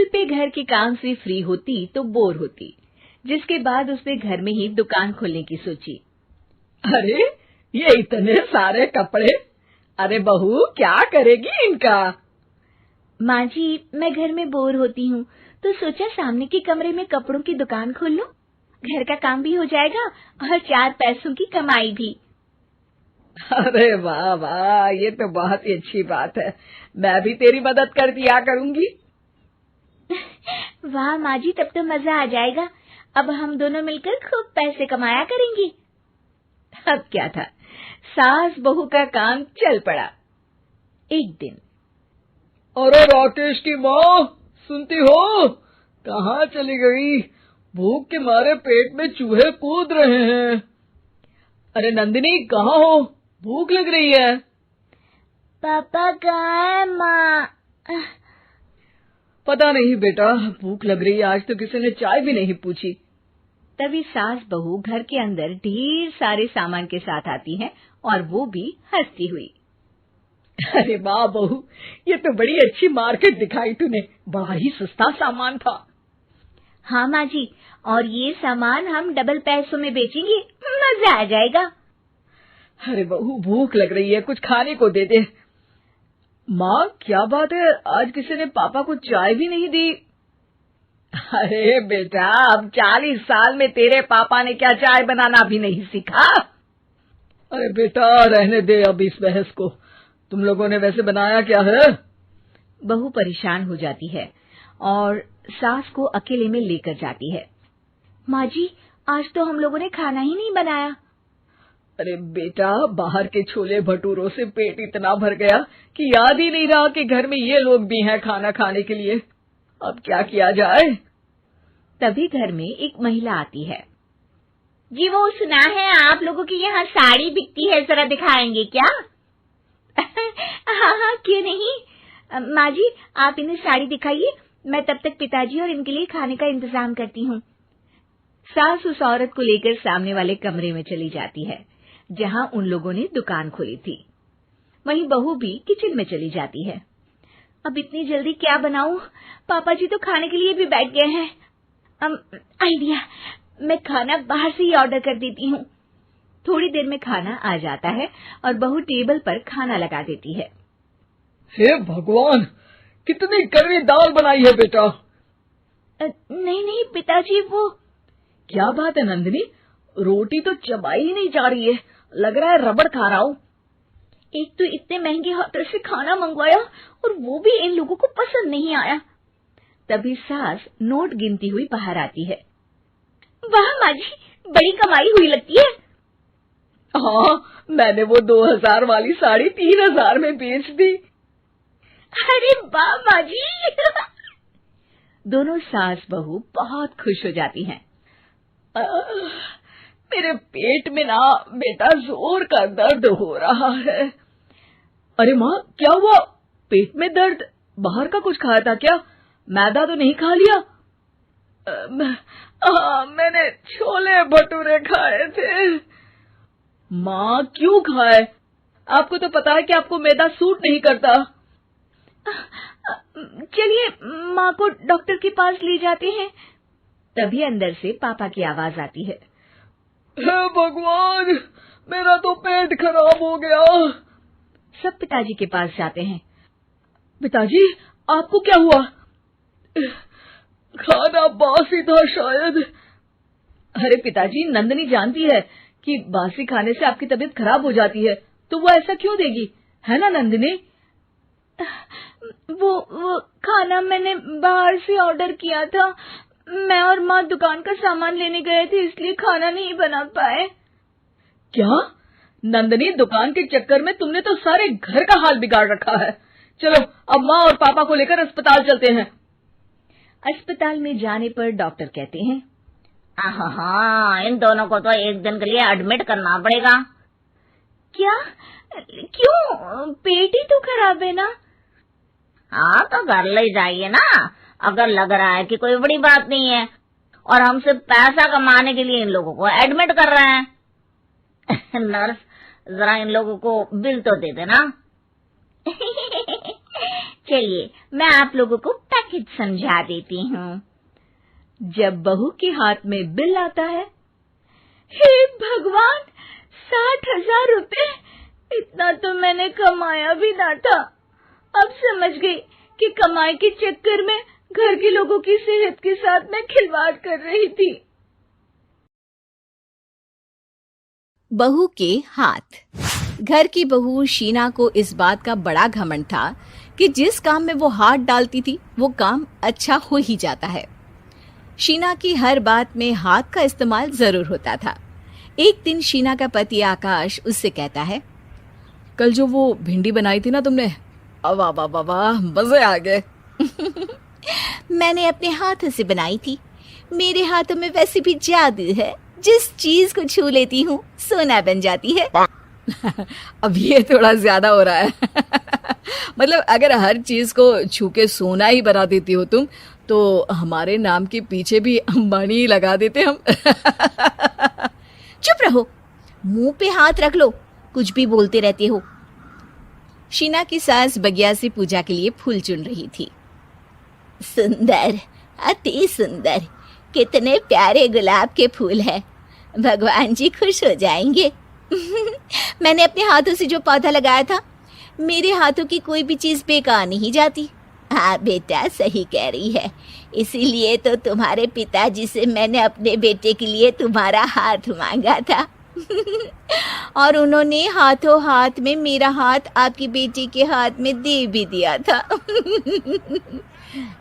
पल पे घर के काम से फ्री होती तो बोर होती, जिसके बाद उसने घर में ही दुकान खोलने की सोची। अरे ये इतने सारे कपड़े, अरे बहू क्या करेगी इनका? माँ जी, मैं घर में बोर होती हूँ तो सोचा सामने के कमरे में कपड़ों की दुकान खोल लूं। घर का काम भी हो जाएगा और 4 पैसों की कमाई भी। अरे वाह वाह, ये तो बहुत ही अच्छी बात है। मैं भी तेरी मदद कर दिया करूंगी। वाह माँ जी, तब तो मजा आ जाएगा। अब हम दोनों मिलकर खूब पैसे कमाया करेंगे। अब क्या था, सास बहू का काम चल पड़ा। एक दिन, अरे राकेश की माँ, सुनती हो? कहाँ चली गई? भूख के मारे पेट में चूहे कूद रहे हैं। अरे नंदिनी, कहाँ हो? भूख लग रही है। पापा कहाँ है माँ? पता नहीं बेटा, भूख लग रही है। आज तो किसी ने चाय भी नहीं पूछी। तभी सास बहू घर के अंदर ढेर सारे सामान के साथ आती हैं और वो भी हंसती हुई। अरे वाह बहू, ये तो बड़ी अच्छी मार्केट दिखाई तूने। बड़ा ही सस्ता सामान था। हाँ माँ जी, और ये सामान हम डबल पैसों में बेचेंगे, मजा आ जाएगा। अरे बहू, भूख लग रही है, कुछ खाने को दे दे। माँ क्या बात है, आज किसी ने पापा को चाय भी नहीं दी? अरे बेटा, अब 40 साल में तेरे पापा ने क्या चाय बनाना भी नहीं सीखा? अरे बेटा रहने दे अब इस बहस को। तुम लोगों ने वैसे बनाया क्या है? बहू परेशान हो जाती है और सास को अकेले में लेकर जाती है। माँ जी, आज तो हम लोगों ने खाना ही नहीं बनाया। अरे बेटा, बाहर के छोले भटूरों से पेट इतना भर गया कि याद ही नहीं रहा कि घर में ये लोग भी हैं खाना खाने के लिए। अब क्या किया जाए? तभी घर में एक महिला आती है। जी, वो सुना है आप लोगों की यहाँ साड़ी बिकती है, जरा दिखाएंगे क्या? हाँ हाँ, क्यों नहीं। माँ जी, आप इन्हें साड़ी दिखाइए, मैं तब तक पिताजी और इनके लिए खाने का इंतजाम करती हूँ। सास उस औरत को लेकर सामने वाले कमरे में चली जाती है जहाँ उन लोगों ने दुकान खोली थी। वहीं बहू भी किचन में चली जाती है। अब इतनी जल्दी क्या बनाऊं? पापा जी तो खाने के लिए भी बैठ गए हैं। आइडिया, मैं खाना बाहर से ही ऑर्डर कर देती हूँ। थोड़ी देर में खाना आ जाता है और बहू टेबल पर खाना लगा देती है। हे भगवान, कितनी कड़वी दाल बनाई है बेटा। नहीं नहीं पिताजी, वो क्या बात है नंदिनी, रोटी तो चबाई ही नहीं जा रही है, लग रहा है रबड़ खा रहा हूँ। एक तो इतने महंगे होटल से खाना मंगवाया और वो भी इन लोगों को पसंद नहीं आया। तभी सास नोट गिनती हुई बाहर आती है। वाह माँ जी, बड़ी कमाई हुई लगती है। हाँ, मैंने वो 2000 वाली साड़ी 3000 में बेच दी। अरे वाह माँ जी। दोनों सास बहू बहुत खुश हो जाती हैं। मेरे पेट में ना बेटा जोर का दर्द हो रहा है। अरे माँ, क्या हुआ? पेट में दर्द? बाहर का कुछ खाया था क्या? मैदा तो नहीं खा लिया? मैंने छोले भटूरे खाए थे। माँ क्यों खाए? आपको तो पता है कि आपको मैदा सूट नहीं करता। चलिए माँ को डॉक्टर के पास ले जाते हैं। तभी अंदर से पापा की आवाज आती है। हे भगवान, मेरा तो पेट खराब हो गया। सब पिताजी के पास जाते हैं। पिताजी, आपको क्या हुआ? खाना बासी था शायद। अरे पिताजी, नंदिनी जानती है कि बासी खाने से आपकी तबीयत खराब हो जाती है, तो वो ऐसा क्यों देगी, है ना नंदिनी? वो खाना मैंने बाहर से ऑर्डर किया था। मैं और माँ दुकान का सामान लेने गए थे, इसलिए खाना नहीं बना पाए। क्या नंदिनी, दुकान के चक्कर में तुमने तो सारे घर का हाल बिगाड़ रखा है। चलो अब माँ और पापा को लेकर अस्पताल चलते हैं। अस्पताल में जाने पर डॉक्टर कहते हैं, हाँ, इन दोनों को तो एक दिन के लिए एडमिट करना पड़ेगा। क्या? क्यों? पेट ही तो खराब है ना। हाँ, तो घर ले जाइए ना, अगर लग रहा है कि कोई बड़ी बात नहीं है और हम सिर्फ पैसा कमाने के लिए इन लोगों को एडमिट कर रहे हैं। नर्स, जरा इन लोगों को बिल तो दे देना। चलिए मैं आप लोगों को पैकेज समझा देती हूँ। जब बहू के हाथ में बिल आता है, हे भगवान, 60,000 रुपए! इतना तो मैंने कमाया भी ना था। अब समझ गई कि कमाई के चक्कर में घर के लोगों की सेहत के साथ मैं खिलवाड़ कर रही थी। बहू के हाथ। घर की बहू शीना को इस बात का बड़ा घमंड था कि जिस काम में वो हाथ डालती थी वो काम अच्छा हो ही जाता है। शीना की हर बात में हाथ का इस्तेमाल जरूर होता था। एक दिन शीना का पति आकाश उससे कहता है, कल जो वो भिंडी बनाई थी ना तुमने, वाह वाह वाह वाह, मजे आ गए। मैंने अपने हाथों से बनाई थी। मेरे हाथों में वैसे भी जादू है, जिस चीज को छू लेती हूँ सोना बन जाती है। अब ये थोड़ा ज्यादा हो रहा है। मतलब अगर हर चीज को छू के सोना ही बना देती हो तुम, तो हमारे नाम के पीछे भी अंबानी ही लगा देते हम। चुप रहो, मुंह पे हाथ रख लो, कुछ भी बोलते रहते हो। शीना की सास बगिया से पूजा के लिए फूल चुन रही थी। सुंदर, अति सुंदर, कितने प्यारे गुलाब के फूल हैं। भगवान जी खुश हो जाएंगे। मैंने अपने हाथों से जो पौधा लगाया था, मेरे हाथों की कोई भी चीज बेकार नहीं जाती। हाँ बेटा, सही कह रही है। इसीलिए तो तुम्हारे पिताजी से मैंने अपने बेटे के लिए तुम्हारा हाथ मांगा था। और उन्होंने हाथों हाथ में मेरा हाथ आपकी बेटी के हाथ में दे भी दिया था।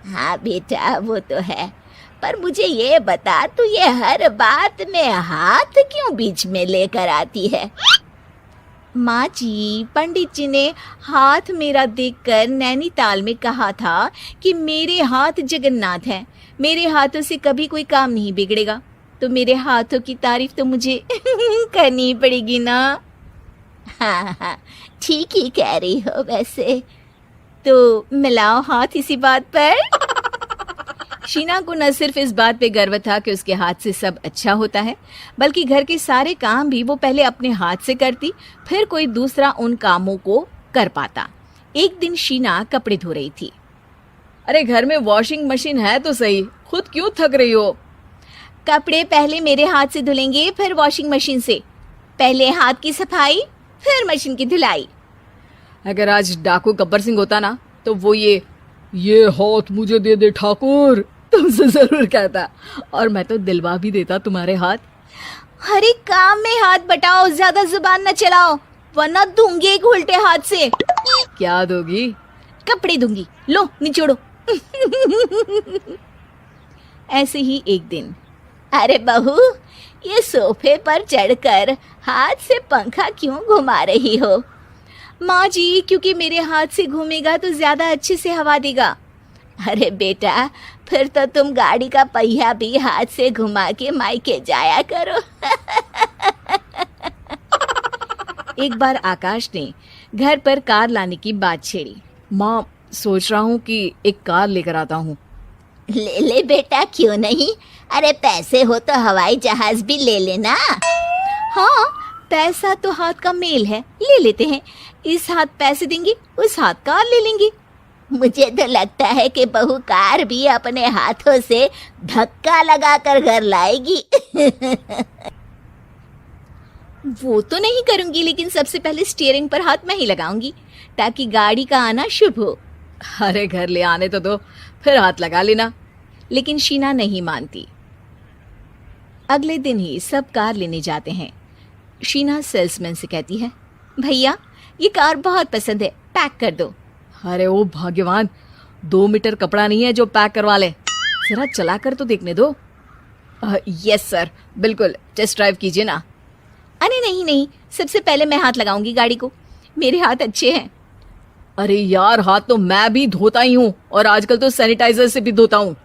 हाँ बेटा, वो तो है, पर मुझे ये बता, तू ये हर बात में हाथ क्यों बीच में लेकर आती है? माँ जी, पंडित जी ने हाथ मेरा देखकर नैनीताल में कहा था कि मेरे हाथ जगन्नाथ हैं, मेरे हाथों से कभी कोई काम नहीं बिगड़ेगा, तो मेरे हाथों की तारीफ तो मुझे करनी पड़ेगी ना। हाँ हाँ, ठीक ही कह रही हो वैसे। तो मिलाओ हाथ इसी बात पर। शीना को न सिर्फ इस बात पे गर्व था कि उसके हाथ से सब अच्छा होता है, बल्कि घर के सारे काम भी वो पहले अपने हाथ से करती, फिर कोई दूसरा उन कामों को कर पाता। एक दिन शीना कपड़े धो रही थी। अरे घर में वॉशिंग मशीन है तो सही, खुद क्यों थक रही हो? कपड़े पहले मेरे हाथ से धुलेंगे, फिर वॉशिंग मशीन से। पहले हाथ की सफाई, फिर मशीन की धुलाई। अगर आज डाकू गब्बर सिंह होता ना, तो वो ये हाथ मुझे दे दे ठाकुर तुमसे जरूर कहता, और मैं तो दिलवा भी देता तुम्हारे हाथ। हर एक काम में हाथ बटाओ, ज्यादा जुबान न चलाओ, वरना दूंगी एक उल्टे हाथ से। क्या दोगी? कपड़े दूंगी, लो निचोड़ो। ऐसे ही एक दिन, अरे बहू, ये सोफे पर चढ़कर हाथ से पंखा क्यों घुमा रही हो? माँ जी, क्योंकि मेरे हाथ से घूमेगा तो ज्यादा अच्छे से हवा देगा। अरे बेटा, फिर तो तुम गाड़ी का पहिया भी हाथ से घुमा के मायके जाया करो। एक बार आकाश ने घर पर कार लाने की बात छेड़ी। माँ, सोच रहा हूँ कि एक कार लेकर आता हूँ। ले ले बेटा, क्यों नहीं? अरे पैसे हो तो हवाई जहाज भी ले लेना। हाँ, पैसा तो हाथ का मेल है, ले लेते हैं। इस हाथ पैसे देंगी, उस हाथ कार ले लेंगी। मुझे तो लगता है कि बहू कार भी अपने हाथों से धक्का लगाकर घर लाएगी। वो तो नहीं करूंगी, लेकिन सबसे पहले स्टीयरिंग पर हाथ मैं ही लगाऊंगी, ताकि गाड़ी का आना शुभ हो। अरे घर ले आने तो दो, फिर हाथ लगा लेना। लेकिन शीना नहीं मानती। अगले दिन ही सब कार लेने जाते हैं। शीना सेल्समैन से कहती है, भैया ये कार बहुत पसंद है, पैक कर दो। अरे ओ भाग्यवान, 2 मीटर कपड़ा नहीं है जो पैक करवा ले, जरा चला कर तो देखने दो। यस सर, बिल्कुल, टेस्ट ड्राइव कीजिए ना। अरे नहीं नहीं, सबसे पहले मैं हाथ लगाऊंगी गाड़ी को, मेरे हाथ अच्छे हैं। अरे यार, हाथ तो मैं भी धोता ही हूँ, और आजकल तो सैनिटाइजर से भी धोता हूँ।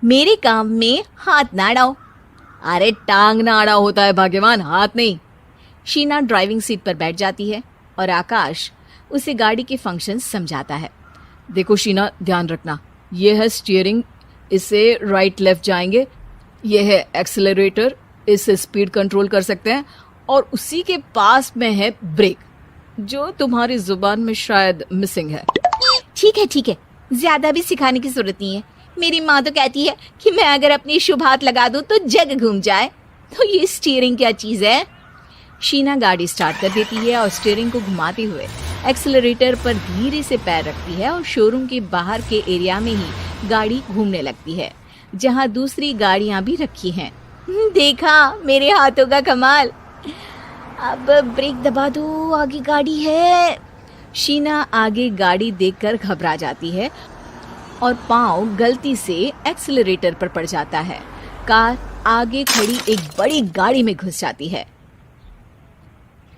मेरे काम में हाथ ना अड़ाओ। अरे टांग ना अड़ा होता है भाग्यवान, हाथ नहीं। शीना ड्राइविंग सीट पर बैठ जाती है और आकाश उसे गाड़ी के फंक्शन समझाता है। देखो शीना, ध्यान रखना, ये है स्टीयरिंग, इससे राइट लेफ्ट जाएंगे। ये है एक्सेलरेटर, इससे स्पीड कंट्रोल कर सकते हैं। और उसी के पास में है ब्रेक, जो तुम्हारी जुबान में शायद मिसिंग है। ठीक है, ज्यादा भी सिखाने की जरूरत नहीं है। मेरी माँ तो कहती है कि मैं अगर अपनी शुभ हाथ लगा दूं तो जग घूम जाए। तो ये स्टीयरिंग क्या चीज है? शीना गाड़ी स्टार्ट कर देती है और स्टीयरिंग को घुमाते हुए एक्सेलरेटर पर धीरे से पैर रखती है और शोरूम के बाहर के एरिया में ही गाड़ी घूमने लगती है, जहां दूसरी गाड़ियां भी रखी हैं। देखा मेरे हाथों का कमाल। अब ब्रेक दबा दो, आगे गाड़ी है। शीना आगे गाड़ी देखकर घबरा जाती है और पांव गलती से एक्सेलरेटर पर पड़ जाता है। कार आगे खड़ी एक बड़ी गाड़ी में घुस जाती है।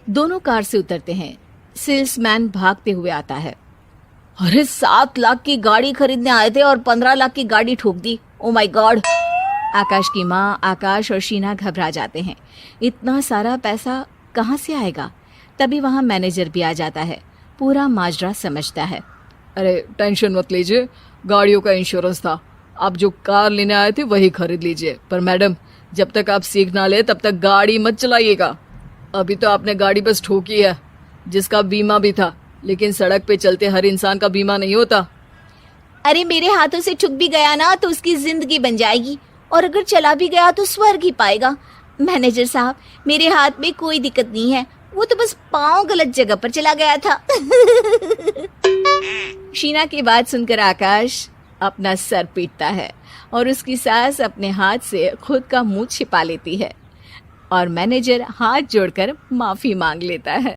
दोनों कार से उतरते हैं। सेल्समैन भागते हुए आता है। अरे 7 लाख की गाड़ी खरीदने आए थे और 15 लाख की गाड़ी ठोक दी। Oh my God. आकाश की माँ, आकाश और शीना घबरा जाते हैं। इतना सारा पैसा कहाँ से आएगा? तभी वहां मैनेजर भी आ जाता है, पूरा माजरा समझता है। अरे टेंशन मत लीजिए, गाड़ियों का इंश्योरेंस था, आप जो कार लेने आए थे वही खरीद लीजिए। पर मैडम, जब तक आप सीख ना ले तब तक गाड़ी मत चलाइएगा। अभी तो आपने गाड़ी बस ठोकी है, जिसका बीमा भी था, लेकिन सड़क पे चलते हर इंसान का बीमा नहीं होता। अरे मेरे हाथों से ठुक भी गया ना तो उसकी जिंदगी बन जाएगी, और अगर चला भी गया तो स्वर्ग ही पाएगा। मैनेजर साहब, मेरे हाथ में कोई दिक्कत नहीं है, वो तो बस पाँव गलत जगह पर चला गया था। शीना की बात सुनकर आकाश अपना सर पीटता है और उसकी सास अपने हाथ से खुद का मुंह छिपा लेती है और मैनेजर हाथ जोड़कर माफी मांग लेता है।